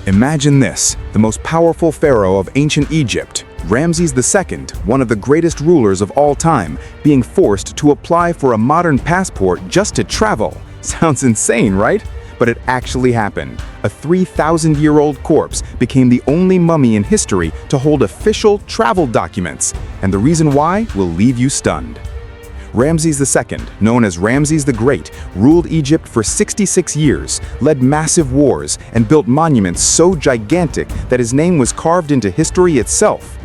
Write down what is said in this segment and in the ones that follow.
Imagine this, the most powerful pharaoh of ancient Egypt, Ramses II, one of the greatest rulers of all time, being forced to apply for a modern passport just to travel. Sounds insane, right? But it actually happened. A 3,000-year-old corpse became the only mummy in history to hold official travel documents, and the reason why will leave you stunned. Ramses II, known as Ramses the Great, ruled Egypt for 66 years, led massive wars, and built monuments so gigantic that his name was carved into history itself.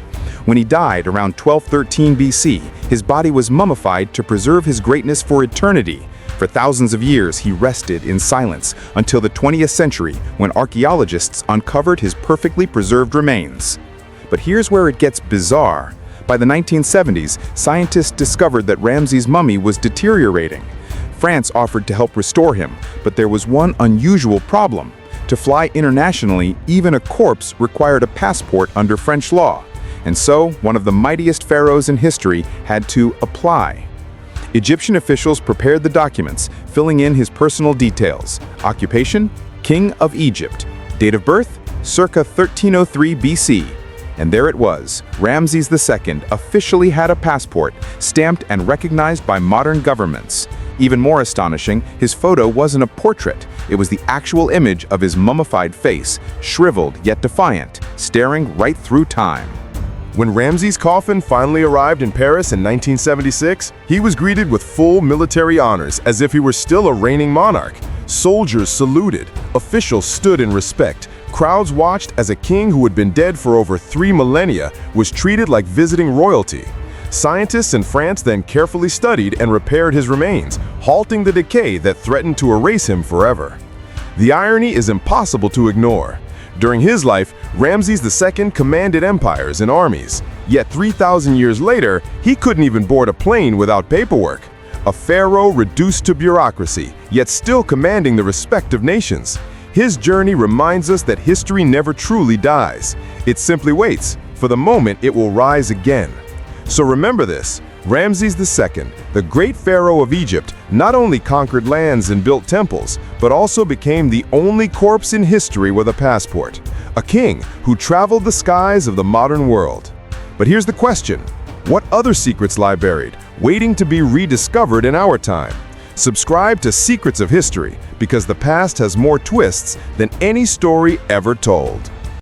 When he died around 1213 BC, his body was mummified to preserve his greatness for eternity. For thousands of years, he rested in silence until the 20th century, when archaeologists uncovered his perfectly preserved remains. But here's where it gets bizarre. By the 1970s, scientists discovered that Ramses' mummy was deteriorating. France offered to help restore him, but there was one unusual problem. To fly internationally, even a corpse required a passport under French law. And so, one of the mightiest pharaohs in history had to apply. Egyptian officials prepared the documents, filling in his personal details. Occupation: King of Egypt. Date of birth: circa 1303 BC. And there it was, Ramses II officially had a passport, stamped and recognized by modern governments. Even more astonishing, his photo wasn't a portrait. It was the actual image of his mummified face, shriveled yet defiant, staring right through time. When Ramses' coffin finally arrived in Paris in 1976, he was greeted with full military honors as if he were still a reigning monarch. Soldiers saluted, officials stood in respect, crowds watched as a king who had been dead for over 3 millennia was treated like visiting royalty. Scientists in France then carefully studied and repaired his remains, halting the decay that threatened to erase him forever. The irony is impossible to ignore. During his life, Ramses II commanded empires and armies. Yet 3,000 years later, he couldn't even board a plane without paperwork. A pharaoh reduced to bureaucracy, yet still commanding the respect of nations. His journey reminds us that history never truly dies. It simply waits for the moment it will rise again. So remember this, Ramses II, the great pharaoh of Egypt, not only conquered lands and built temples, but also became the only corpse in history with a passport. A king who traveled the skies of the modern world. But here's the question, what other secrets lie buried, waiting to be rediscovered in our time? Subscribe to Secrets of History, because the past has more twists than any story ever told.